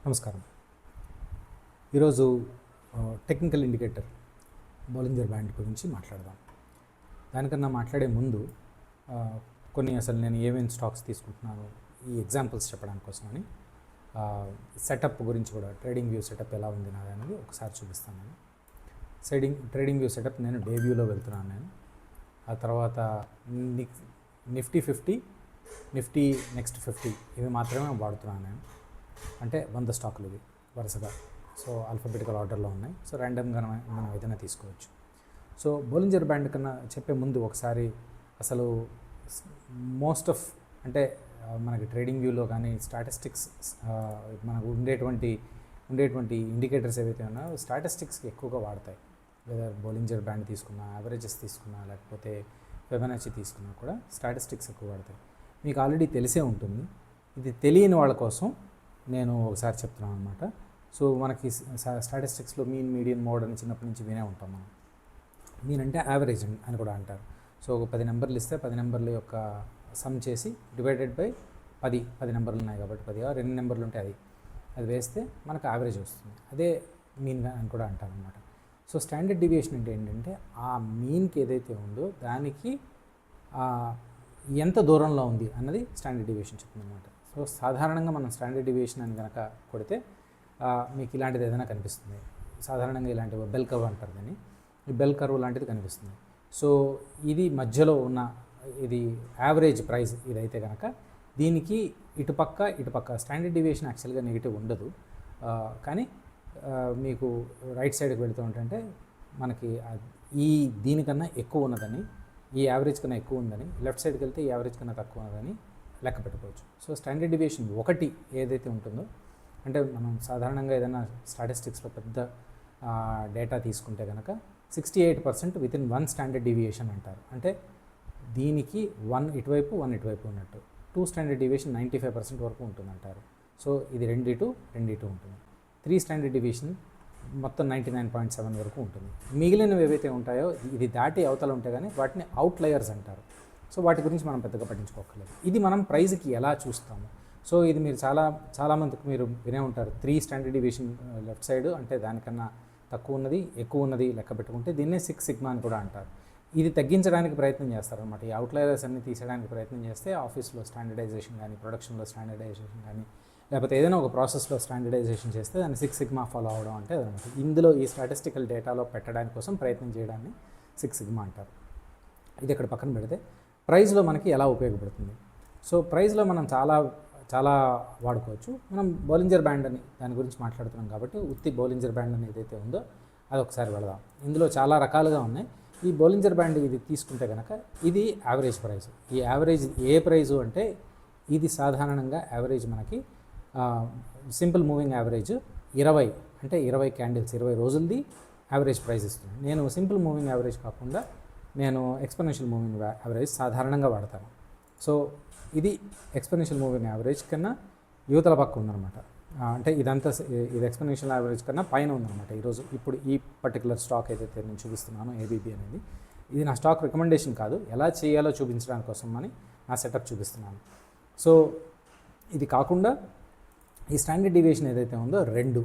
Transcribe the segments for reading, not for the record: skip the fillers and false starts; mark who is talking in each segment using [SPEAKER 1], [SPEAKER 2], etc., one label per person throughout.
[SPEAKER 1] నమస్కారం. ఈరోజు technical indicator Bollinger band గురించి మాట్లాడదాం. దానికన్నా మాట్లాడే ముందు కొన్ని అసలు నేను ఏమేమి స్టాక్స్ తీసుకుంటున్నాను ఈ ఎగ్జాంపుల్స్ చెప్పడానికి కోసమని సెటప్ గురించి కూడా ట్రేడింగ్ వ్యూ సెటప్ ఎలా ఉంది నాది అనేది ఒకసారి చూపిస్తాను. నేను ట్రేడింగ్ వ్యూ సెటప్ నేను డే వ్యూలో వెళ్తున్నాను. నేను ఆ తర్వాత నిఫ్టీ 50, నిఫ్టీ నెక్స్ట్ 50 ఇవి మాత్రమే వాడుతున్నాను నేను. అంటే 100 స్టాకులు ఇవి వరుసగా. సో ఆల్ఫాబెటికల్ ఆర్డర్లో ఉన్నాయి. సో ర్యాండమ్గా మనం ఏదైనా తీసుకోవచ్చు. సో బోలింజర్ బ్యాండ్ కన్నా చెప్పే ముందు ఒకసారి అసలు మోస్ట్ ఆఫ్ అంటే మనకి ట్రేడింగ్ వ్యూలో కానీ స్టాటిస్టిక్స్ మనకు ఉండేటువంటి ఇండికేటర్స్ ఏవైతే ఉన్నాయో స్టాటిస్టిక్స్కి ఎక్కువగా వాడతాయి. లేదా బోలింజర్ బ్యాండ్ తీసుకున్నా, యావరేజెస్ తీసుకున్నా, లేకపోతే ఫిబొనాచి తీసుకున్నా కూడా స్టాటిస్టిక్స్ ఎక్కువ వాడతాయి. మీకు ఆల్రెడీ తెలిసే ఉంటుంది. ఇది తెలియని వాళ్ళ కోసం నేను ఒకసారి చెప్తున్నాను అనమాట. సో మనకి స్టాటిస్టిక్స్లో మీన్, మీడియన్, మోడ్ అని చిన్నప్పటి నుంచి వినే ఉంటాం మనం. మీన్ అంటే యావరేజ్ అని కూడా అంటారు. సో ఒక 10 నెంబర్లు ఇస్తే 10 నెంబర్ల యొక్క సమ్ చేసి డివైడెడ్ బై 10 నెంబర్లు ఉన్నాయి కాబట్టి 10 2 నెంబర్లు ఉంటే అది వేస్తే మనకు యావరేజ్ వస్తుంది. అదే మీన్ అని కూడా అంటారు అనమాట. సో స్టాండర్డ్ డీవియేషన్ అంటే ఏంటంటే ఆ మీన్కి ఏదైతే ఉందో దానికి ఎంత దూరంలో ఉంది అన్నది స్టాండర్డ్ డీవియేషన్ చెప్తుంది అనమాట. సో సాధారణంగా మనం స్టాండర్డ్ డీవియేషన్ అని కనుక కొడితే మీకు ఇలాంటిది ఏదైనా కనిపిస్తుంది. సాధారణంగా ఇలాంటి బెల్ కర్వ్ అంటారు దాన్ని. ఈ బెల్ కర్వ్ లాంటిది కనిపిస్తుంది. సో ఇది మధ్యలో ఉన్న ఇది యావరేజ్ ప్రైస్ ఇదైతే కనుక దీనికి ఇటుపక్క స్టాండర్డ్ డీవియేషన్ యాక్చువల్గా నెగిటివ్ ఉండదు. కానీ మీకు రైట్ సైడ్కి వెళుతూ ఉంటుంటే మనకి దీనికన్నా ఎక్కువ ఉన్నదని, ఈ యావరేజ్ కన్నా ఎక్కువ ఉందని, లెఫ్ట్ సైడ్కి వెళ్తే ఈ యావరేజ్ కన్నా తక్కువ ఉన్నదని లెక్క పెట్టుకోవచ్చు. సో స్టాండర్డ్ డీవియేషన్ 1 ఏదైతే ఉంటుందో, అంటే మనం సాధారణంగా ఏదైనా స్టాటిస్టిక్స్లో పెద్ద డేటా తీసుకుంటే కనుక 68% విత్ ఇన్ 1 స్టాండర్డ్ డీవియేషన్ అంటారు. అంటే దీనికి 1 ఇటువైపు 1 ఇటువైపు ఉన్నట్టు. 2 స్టాండర్డ్ డీవియేషన్ 95% వరకు ఉంటుందంటారు. సో ఇది 2 ఇటు ఉంటుంది. 3 స్టాండర్డ్ డీవియేషన్ మొత్తం 99.7 వరకు ఉంటుంది. మిగిలినవి ఏవైతే ఉంటాయో ఇది దాటి అవతల ఉంటే కానీ వాటిని అవుట్లయర్స్ అంటారు. సో వాటి గురించి మనం పెద్దగా పట్టించుకోకర్లేదు. ఇది మనం ప్రైజ్కి ఎలా చూస్తాము. సో ఇది మీరు చాలామందికి మీరు వినే ఉంటారు. 3 స్టాండర్డ్ డీవియేషన్ లెఫ్ట్ సైడ్ అంటే దానికన్నా తక్కువ ఉన్నది, ఎక్కువ ఉన్నది లెక్క పెట్టుకుంటే దీన్నే 6 సిగ్మా అని కూడా అంటారు. ఇది తగ్గించడానికి ప్రయత్నం చేస్తారనమాట. ఈ అవుట్లయర్స్ అన్ని తీసేయడానికి ప్రయత్నం చేస్తే ఆఫీస్లో స్టాండర్డైజేషన్ కానీ, ప్రొడక్షన్లో స్టాండర్డైజేషన్ కానీ, లేకపోతే ఏదైనా ఒక ప్రాసెస్లో స్టాండర్డైజేషన్ చేస్తే దాన్ని 6 సిగ్మా ఫాలో అవడం అంటే అదనమాట. ఇందులో ఈ స్టాటిస్టికల్ డేటాలో పెట్టడానికి కోసం ప్రయత్నం చేయడాన్ని 6 సిగ్మా అంటారు. ఇది ఇక్కడ పక్కన పెడితే ప్రైజ్లో మనకి ఎలా ఉపయోగపడుతుంది. సో ప్రైజ్లో మనం చాలా వాడుకోవచ్చు. మనం బోలింజర్ బ్యాండ్ అని దాని గురించి మాట్లాడుతున్నాం కాబట్టి ఉత్తి బోలింజర్ బ్యాండ్ అని ఏదైతే ఉందో అది ఒకసారి వెళదాం. ఇందులో చాలా రకాలుగా ఉన్నాయి. ఈ బోలింజర్ బ్యాండ్ ఇది తీసుకుంటే కనుక ఇది యావరేజ్ ప్రైస్. ఈ యావరేజ్ ఏ ప్రైజు అంటే ఇది సాధారణంగా యావరేజ్ మనకి సింపుల్ మూవింగ్ యావరేజ్ 20 అంటే 20 క్యాండిల్స్ 20 రోజులది యావరేజ్ ప్రైస్ ఇస్తుంది. నేను సింపుల్ మూవింగ్ యావరేజ్ కాకుండా నేను ఎక్స్పోనెన్షియల్ మూవింగ్ యావరేజ్ సాధారణంగా వాడతాను. సో ఇది ఎక్స్పోనెన్షియల్ మూవింగ్ యావరేజ్ కన్నా యువతల పక్క ఉందన్నమాట. అంటే ఇది ఎక్స్పోనెన్షియల్ యావరేజ్ కన్నా పైన ఉందన్నమాట. ఇప్పుడు ఈ పర్టికులర్ స్టాక్ ఏదైతే నేను చూపిస్తున్నానో ఏబీబీ అనేది, ఇది నా స్టాక్ రికమెండేషన్ కాదు, ఎలా చేయాలో చూపించడానికి కోసం అని నా సెటప్ చూపిస్తున్నాను. సో ఇది కాకుండా ఈ స్టాండర్డ్ డీవియేషన్ ఏదైతే ఉందో 2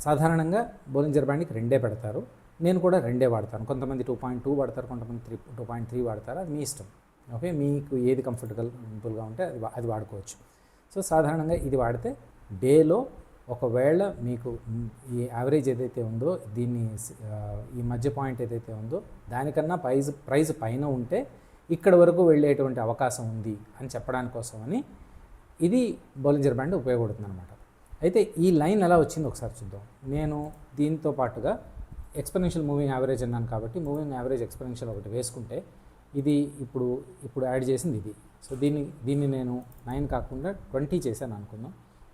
[SPEAKER 1] సాధారణంగా బోలింజర్ బ్యాండ్కి 2 పెడతారు. నేను కూడా 2 వాడతాను. కొంతమంది 2.2 వాడతారు, కొంతమంది 2.3 వాడతారు. అది మీ ఇష్టం. ఓకే, మీకు ఏది కంఫర్టబుల్గా ఉంటే అది వాడుకోవచ్చు. సో సాధారణంగా ఇది వాడితే డేలో ఒకవేళ మీకు ఈ యావరేజ్ ఏదైతే ఉందో ఈ మధ్య పాయింట్ ఏదైతే ఉందో దానికన్నా ప్రైజ్ పైన ఉంటే ఇక్కడ వరకు వెళ్ళేటువంటి అవకాశం ఉంది అని చెప్పడానికి కోసమని ఇది బోలింజర్ బ్యాండ్ ఉపయోగపడుతుంది అనమాట. అయితే ఈ లైన్ ఎలా వచ్చిందో ఒకసారి చూద్దాం. నేను దీంతో పాటుగా ఎక్స్పోనెన్షియల్ మూవింగ్ యావరేజ్ అన్నాను కాబట్టి మూవింగ్ యావరేజ్ ఎక్స్పోనెన్షియల్ ఒకటి వేసుకుంటే ఇది ఇప్పుడు యాడ్ చేసింది ఇది. సో దీన్ని నేను 9 కాకుండా 20 చేశాను అనుకుందాం.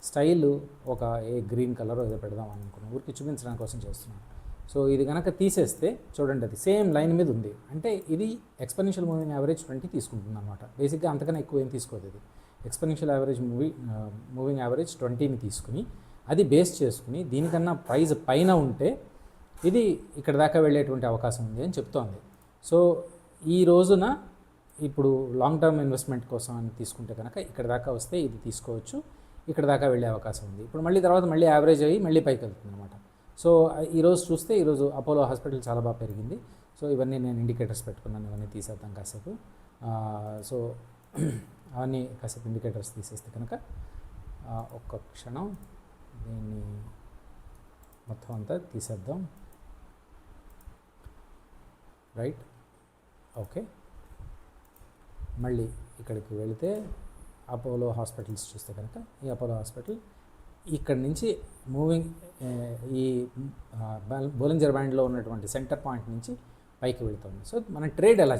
[SPEAKER 1] స్టైల్ ఒక గ్రీన్ కలర్ ఏదో పెడదాం అనుకున్నాను, ఊరికి చూపించడానికి కోసం చేస్తున్నాను. సో ఇది కనుక తీసేస్తే చూడండి అది సేమ్ లైన్ మీద ఉంది. అంటే ఇది ఎక్స్పోనెన్షియల్ మూవింగ్ యావరేజ్ 20 తీసుకుంటుంది అనమాట. బేసిక్గా అంతకన్నా ఎక్కువ ఏం తీసుకోదు. ఇది ఎక్స్పోనెన్షియల్ యావరేజ్ మూవింగ్ యావరేజ్ 20ని తీసుకుని అది బేస్ చేసుకుని దీనికన్నా ప్రైస్ పైన ఉంటే ఇది ఇక్కడ దాకా వెళ్ళేటువంటి అవకాశం ఉంది అని చెప్తోంది. సో ఈ రోజున ఇప్పుడు లాంగ్ టర్మ్ ఇన్వెస్ట్మెంట్ కోసం అని తీసుకుంటే కనుక ఇక్కడ దాకా వస్తే ఇది తీసుకోవచ్చు. ఇక్కడ దాకా వెళ్ళే అవకాశం ఉంది. ఇప్పుడు మళ్ళీ తర్వాత మళ్ళీ యావరేజ్ అయ్యి మళ్ళీ పైకి వెళ్తుంది అనమాట. సో ఈరోజు చూస్తే ఈరోజు అపోలో హాస్పిటల్ చాలా బాగా పెరిగింది. సో ఇవన్నీ నేను ఇండికేటర్స్ పెట్టుకున్నాను, ఇవన్నీ తీసేద్దాం కాసేపు. సో అవన్నీ కాసేపు ఇండికేటర్స్ తీసేస్తే కనుక ఒక్క క్షణం దీన్ని మొత్తం అంతా తీసేద్దాం. Right, okay. మళ్ళీ ఇక్కడికి వెళితే అపోలో హాస్పిటల్స్ చూస్తే కనుక ఈ అపోలో హాస్పిటల్ ఇక్కడి నుంచి మూవింగ్ ఈ బోలింజర్ బ్యాండ్లో ఉన్నటువంటి సెంటర్ పాయింట్ నుంచి పైకి వెళుతుంది. సో మనం ట్రేడ్ ఎలా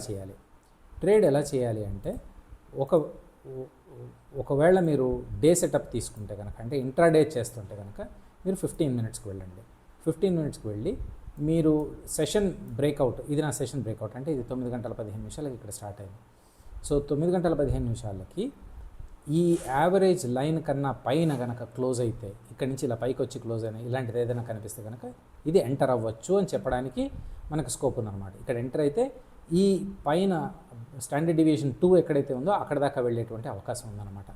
[SPEAKER 1] చేయాలి అంటే ఒకవేళ మీరు డే సెటప్ తీసుకుంటే కనుక, అంటే ఇంట్రాడే చేస్తుంటే కనుక మీరు 15 మినిట్స్కి వెళ్ళండి. 15 మినిట్స్కి వెళ్ళి మీరు సెషన్ బ్రేక్అవుట్, ఇది నా సెషన్ బ్రేక్అవుట్, అంటే ఇది 9 గంటల 15 నిమిషాలకి ఇక్కడ స్టార్ట్ అయింది. సో 9 గంటల 15 నిమిషాలకి ఈ యావరేజ్ లైన్ కన్నా పైన కనుక క్లోజ్ అయితే, ఇక్కడి నుంచి ఇలా పైకి వచ్చి క్లోజ్ అయినా ఇలాంటిది ఏదైనా కనిపిస్తే కనుక ఇది ఎంటర్ అవ్వచ్చు అని చెప్పడానికి మనకు స్కోప్ ఉందన్నమాట. ఇక్కడ ఎంటర్ అయితే ఈ పైన స్టాండర్డ్ డీవియేషన్ 2 ఎక్కడైతే ఉందో అక్కడ దాకా వెళ్ళేటువంటి అవకాశం ఉందన్నమాట.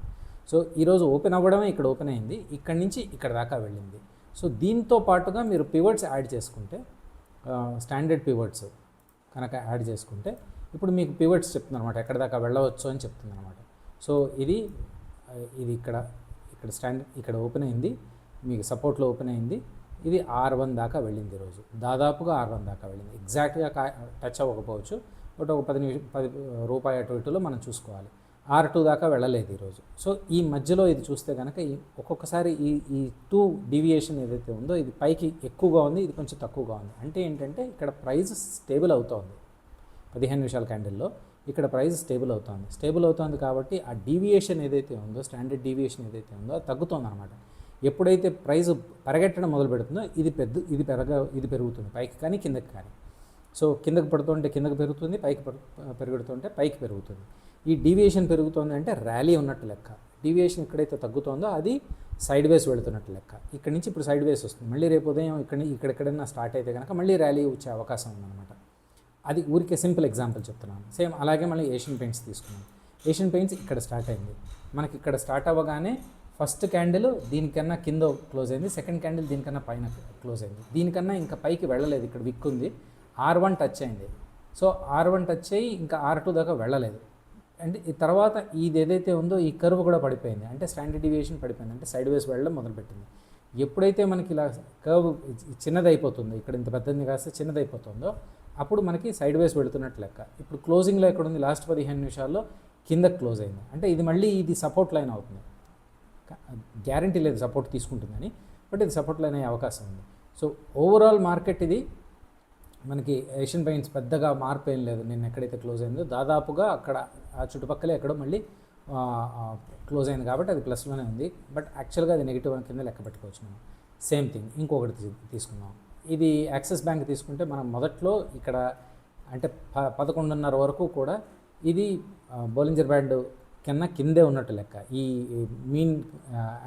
[SPEAKER 1] సో ఈరోజు ఓపెన్ అవ్వడమే ఇక్కడ ఓపెన్ అయింది, ఇక్కడి నుంచి ఇక్కడ దాకా వెళ్ళింది. సో దీంతో పాటుగా మీరు పివట్స్ యాడ్ చేసుకుంటే, స్టాండర్డ్ పివట్స్ కనుక యాడ్ చేసుకుంటే ఇప్పుడు మీకు పివట్స్ చెప్తుంది అనమాట, ఎక్కడ దాకా వెళ్ళవచ్చు అని చెప్తుంది అనమాట. సో ఇది ఇక్కడ స్టాండర్డ్ ఇక్కడ ఓపెన్ అయింది, మీకు సపోర్ట్లో ఓపెన్ అయింది. ఇది R1 దాకా వెళ్ళింది ఈరోజు, దాదాపుగా R1 దాకా వెళ్ళింది. ఎగ్జాక్ట్గా టచ్ అవ్వకపోవచ్చు, బట్ ఒక 10 రూపాయి అటు ఇటులో మనం చూసుకోవాలి. R2 దాకా వెళ్ళలేదు ఈరోజు. సో ఈ మధ్యలో ఇది చూస్తే కనుక ఒక్కొక్కసారి ఈ 2 డీవియేషన్ ఏదైతే ఉందో ఇది పైకి ఎక్కువగా ఉంది, ఇది కొంచెం తక్కువగా ఉంది. అంటే ఏంటంటే ఇక్కడ ప్రైస్ స్టేబుల్ అవుతోంది. 15 నిమిషాల క్యాండిల్లో ఇక్కడ ప్రైస్ స్టేబుల్ అవుతుంది కాబట్టి ఆ డీవియేషన్ ఏదైతే ఉందో, స్టాండర్డ్ డీవియేషన్ ఏదైతే ఉందో అది తగ్గుతుంది అనమాట. ఎప్పుడైతే ప్రైస్ పెరగట్టడం మొదలు పెడుతుందో ఇది పెరుగుతుంది, పైకి కానీ కిందకి కానీ. సో కిందకి పడుతుంటే కిందకి పెరుగుతుంది, పైకి పెరుగుతుంటే పైకి పెరుగుతుంది. ఈ డీవియేషన్ పెరుగుతుంది అంటే ర్యాలీ ఉన్నట్టు లెక్క. డీవియేషన్ ఎక్కడైతే తగ్గుతుందో అది సైడ్ వేస్ వెళుతున్నట్టు లెక్క. ఇక్కడ నుంచి ఇప్పుడు సైడ్ వేస్ వస్తుంది, మళ్ళీ రేపు ఉదయం ఇక్కడెక్కడైనా స్టార్ట్ అయితే కనుక మళ్ళీ ర్యాలీ వచ్చే అవకాశం ఉందన్నమాట. అది ఊరికే సింపుల్ ఎగ్జాంపుల్ చెప్తున్నాను. సేమ్ అలాగే మళ్ళీ ఏషియన్ పెయింట్స్ తీసుకున్నాం. ఏషియన్ పెయింట్స్ ఇక్కడ స్టార్ట్ అయింది, మనకి ఇక్కడ స్టార్ట్ అవ్వగానే ఫస్ట్ క్యాండిల్ దీనికన్నా కింద క్లోజ్ అయింది, సెకండ్ క్యాండిల్ దీనికన్నా పైన క్లోజ్ అయింది. దీనికన్నా ఇంకా పైకి వెళ్ళలేదు, ఇక్కడ విక్ ఉంది. R1 టచ్ అయింది. సో R1 టచ్ అయ్యి ఇంకా R2 దాకా వెళ్ళలేదు. అంటే ఈ తర్వాత ఇది ఏదైతే ఉందో ఈ కర్వ్ కూడా పడిపోయింది, అంటే స్టాండర్డ్ డీవియేషన్ పడిపోయింది, అంటే సైడ్ వేస్ వెళ్ళడం మొదలుపెట్టింది. ఎప్పుడైతే మనకి ఇలా కర్వ్ చిన్నదైపోతుందో, ఇక్కడ ఇంత పెద్దది కాస్తే చిన్నదైపోతుందో అప్పుడు మనకి సైడ్ వేస్ వెళుతున్నట్టు లెక్క. ఇప్పుడు క్లోజింగ్లో ఎక్కడ ఉంది, లాస్ట్ 15 నిమిషాల్లో కిందకి క్లోజ్ అయింది, అంటే ఇది మళ్ళీ ఇది సపోర్ట్ లైన్ అవుతుంది. గ్యారంటీ లేదు సపోర్ట్ తీసుకుంటుందని, బట్ ఇది సపోర్ట్ లైన్ అయ్యే అవకాశం ఉంది. సో ఓవరాల్ మార్కెట్ ఇది మనకి ఏషియన్ పెయింట్స్ పెద్దగా మార్పు ఏం లేదు. నిన్న ఎక్కడైతే క్లోజ్ అయిందో దాదాపుగా అక్కడ ఆ చుట్టుపక్కలే ఎక్కడో మళ్ళీ క్లోజ్ అయింది కాబట్టి అది ప్లస్లోనే ఉంది. బట్ యాక్చువల్గా అది నెగిటివ్ కింద లెక్క పెట్టుకోవచ్చు మనం. సేమ్ థింగ్ ఇంకొకటి తీసుకుందాం. ఇది యాక్సిస్ బ్యాంక్ తీసుకుంటే మనం మొదట్లో ఇక్కడ అంటే 11:30 వరకు కూడా ఇది బోలింజర్ బ్యాండ్ కన్నా కిందే ఉన్నట్టు లెక్క. ఈ మీన్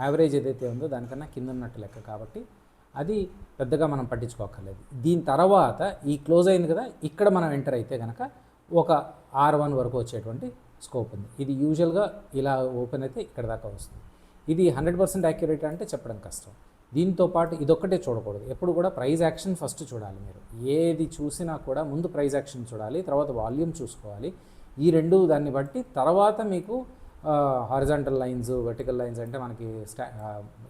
[SPEAKER 1] యావరేజ్ ఏదైతే ఉందో దానికన్నా కింద ఉన్నట్టు లెక్క కాబట్టి అది పెద్దగా మనం పట్టించుకోక్కర్లేదు. దీని తర్వాత ఈ క్లోజ్ అయింది కదా, ఇక్కడ మనం ఎంటర్ అయితే కనుక ఒక R1 వరకు వచ్చేటువంటి స్కోప్ ఉంది. ఇది యూజువల్గా ఇలా ఓపెన్ అయితే ఇక్కడ దాకా వస్తుంది. ఇది 100% యాక్యురేట్ అంటే చెప్పడం కష్టం. దీంతో పాటు ఇదొక్కటే చూడకూడదు, ఎప్పుడు కూడా ప్రైస్ యాక్షన్ ఫస్ట్ చూడాలి. మీరు ఏది చూసినా కూడా ముందు ప్రైస్ యాక్షన్ చూడాలి, తర్వాత వాల్యూమ్ చూసుకోవాలి. ఈ రెండు దాన్ని బట్టి తర్వాత మీకు హారిజాంటల్ లైన్స్, వర్టికల్ లైన్స్ అంటే మనకి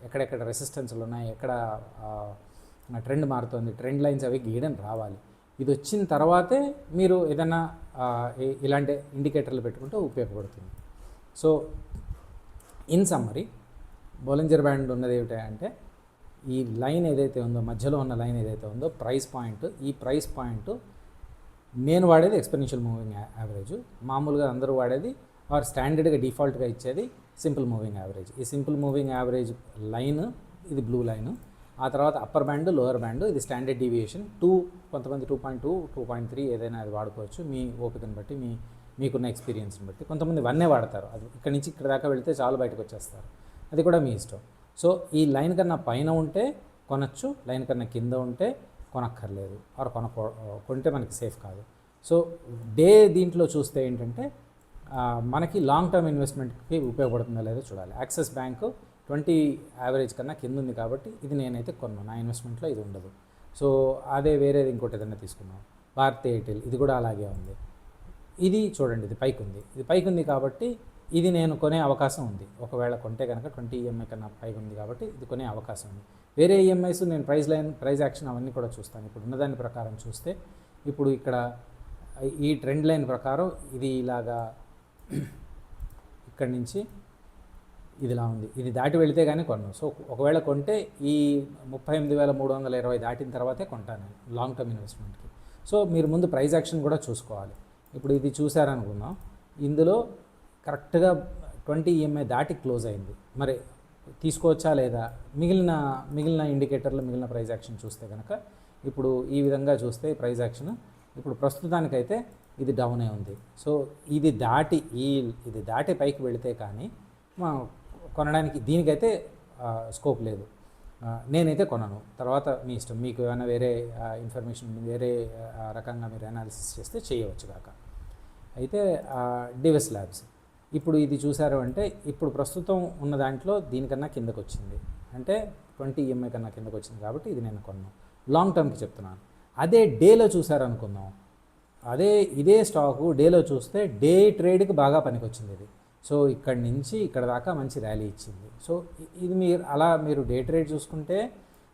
[SPEAKER 1] ఎక్కడెక్కడ రెసిస్టెన్స్లు ఉన్నాయి, ఎక్కడ ట్రెండ్ మారుతుంది, ట్రెండ్ లైన్స్ అవి గీయడం రావాలి. ఇది వచ్చిన తర్వాతే మీరు ఏదైనా ఇలాంటి ఇండికేటర్లు పెట్టుకుంటే ఉపయోగపడుతుంది. So in summary Bollinger band ఉన్నది ఏమిటంటే ఈ లైన్ ఏదైతే ఉందో, మధ్యలో ఉన్న లైన్ ఏదైతే ఉందో ప్రైస్ పాయింట్, ఈ ప్రైస్ పాయింట్ నేను వాడేది ఎక్స్పెరిన్షియల్ మూవింగ్ యావరేజ్, మామూలుగా అందరూ వాడేది ఆర్ స్టాండర్డ్గా డిఫాల్ట్గా ఇచ్చేది సింపుల్ మూవింగ్ యావరేజ్. ఈ సింపుల్ మూవింగ్ యావరేజ్ లైన్ ఇది బ్లూ లైన్, ఆ తర్వాత అప్పర్ బ్యాండ్, లోవర్ బ్యాండ్, ఇది స్టాండర్డ్ డీవియేషన్ 2, కొంతమంది 2.2, 2.3 ఏదైనా అది వాడుకోవచ్చు మీ ఓపికను బట్టి, మీకున్న ఎక్స్పీరియన్స్ని బట్టి. కొంతమంది 1 వాడతారు, అది ఇక్కడ నుంచి ఇక్కడ దాకా వెళితే చాలు బయటకు వచ్చేస్తారు, అది కూడా మీ ఇష్టం. సో ఈ లైన్ కన్నా పైన ఉంటే కొనచ్చు, లైన్ కన్నా కింద ఉంటే కొనక్కర్లేదు, ఆర్ కొంటే మనకి సేఫ్ కాదు. సో డే దీంట్లో చూస్తే ఏంటంటే మనకి లాంగ్ టర్మ్ ఇన్వెస్ట్మెంట్కి ఉపయోగపడుతుందో లేదో చూడాలి. యాక్సిస్ బ్యాంకు 20 యావరేజ్ కన్నా కింద ఉంది కాబట్టి ఇది నేనైతే కొన్నాను, నా ఇన్వెస్ట్మెంట్లో ఇది ఉండదు. సో అదే వేరేది ఇంకోటి ఏదైనా తీసుకున్నాం, భారతీ ఎయిర్టెల్, ఇది కూడా అలాగే ఉంది. ఇది చూడండి, ఇది పైకి ఉంది, ఇది పైకి ఉంది కాబట్టి ఇది నేను కొనే అవకాశం ఉంది. ఒకవేళ కొంటే కనుక 20 ఈఎంఐ కన్నా పైకి ఉంది కాబట్టి ఇది కొనే అవకాశం ఉంది. వేరే ఈఎంఐస్ నేను ప్రైస్ యాక్షన్ అవన్నీ కూడా చూస్తాను. ఇప్పుడు ఉన్నదాని ప్రకారం చూస్తే ఇప్పుడు ఇక్కడ ఈ ట్రెండ్ లైన్ ప్రకారం ఇది ఇలాగా ఇక్కడి నుంచి ఇదిలా ఉంది, ఇది దాటి వెళితే కానీ కొన్నాను. సో ఒకవేళ కొంటే ఈ 38,320 దాటిన తర్వాతే కొంటాను నేను లాంగ్ టర్మ్ ఇన్వెస్ట్మెంట్కి. సో మీరు ముందు ప్రైస్ యాక్షన్ కూడా చూసుకోవాలి. ఇప్పుడు ఇది చూసారనుకుందాం, ఇందులో కరెక్ట్గా 20 ఈఎంఐ దాటి క్లోజ్ అయింది. మరి తీసుకోవచ్చా లేదా? మిగిలిన ఇండికేటర్లు, మిగిలిన ప్రైస్ యాక్షన్ చూస్తే కనుక ఇప్పుడు ఈ విధంగా చూస్తే ప్రైస్ యాక్షన్ ఇప్పుడు ప్రస్తుతానికైతే ఇది డౌనే ఉంది. సో ఇది దాటి పైకి వెళితే కానీ కొనడానికి దీనికైతే స్కోప్ లేదు. నేనైతే కొనను. తర్వాత మీ ఇష్టం, మీకు ఏమైనా వేరే ఇన్ఫర్మేషన్ వేరే రకంగా మీరు అనాలిసిస్ చేస్తే చేయవచ్చు కాక. అయితే డివెస్ ల్యాబ్స్ ఇప్పుడు ఇది చూసారు అంటే ఇప్పుడు ప్రస్తుతం ఉన్న దాంట్లో దీనికన్నా కిందకు వచ్చింది, అంటే 20 ఈఎంఐ కన్నా కిందకు వచ్చింది కాబట్టి ఇది నేను కొన్నాను. లాంగ్ టర్మ్కి చెప్తున్నాను. అదే డేలో చూసారనుకుందాం, ఇదే స్టాకు డేలో చూస్తే డే ట్రేడ్కి బాగా పనికొచ్చింది ఇది. సో ఇక్కడి నుంచి ఇక్కడ దాకా మంచి ర్యాలీ ఇచ్చింది. సో ఇది మీరు డే ట్రేడ్ చూసుకుంటే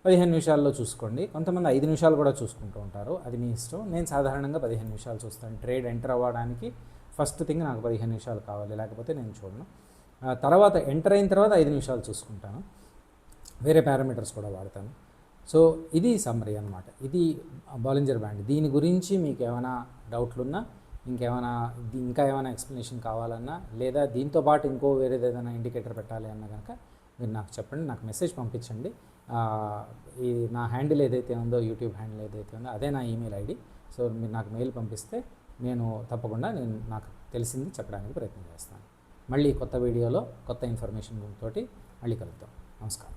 [SPEAKER 1] 15 నిమిషాల్లో చూసుకోండి. కొంతమంది 5 నిమిషాలు కూడా చూసుకుంటూ ఉంటారు, అది మీ ఇష్టం. నేను సాధారణంగా 15 నిమిషాలు చూస్తాను. ట్రేడ్ ఎంటర్ అవ్వడానికి ఫస్ట్ థింగ్ నాకు 15 నిమిషాలు కావాలి, లేకపోతే నేను చూడను. తర్వాత ఎంటర్ అయిన తర్వాత 5 నిమిషాలు చూసుకుంటాను, వేరే పారామీటర్స్ కూడా వాడతాను. సో ఇది సమ్మరీ అనమాట. ఇది బాలింజర్ బ్యాండ్. దీని గురించి మీకు ఏమైనా డౌట్లున్నా, ఇంకా ఏమైనా ఎక్స్ప్లెనేషన్ కావాలన్నా, లేదా దీంతో పాటు ఇంకో వేరేది ఏదైనా ఇండికేటర్ పెట్టాలి అన్నా కనుక మీరు నాకు చెప్పండి, నాకు మెసేజ్ పంపించండి. ఈ నా హ్యాండిల్ ఏదైతే ఉందో, యూట్యూబ్ హ్యాండిల్ ఏదైతే ఉందో అదే నా ఈమెయిల్ ఐడి. సో మీరు నాకు మెయిల్ పంపిస్తే తప్పకుండా నాకు తెలిసింది చెప్పడానికి ప్రయత్నం చేస్తాను. మళ్ళీ కొత్త వీడియోలో కొత్త ఇన్ఫర్మేషన్ తోటి మళ్ళీ కలుద్దాం. నమస్కారం.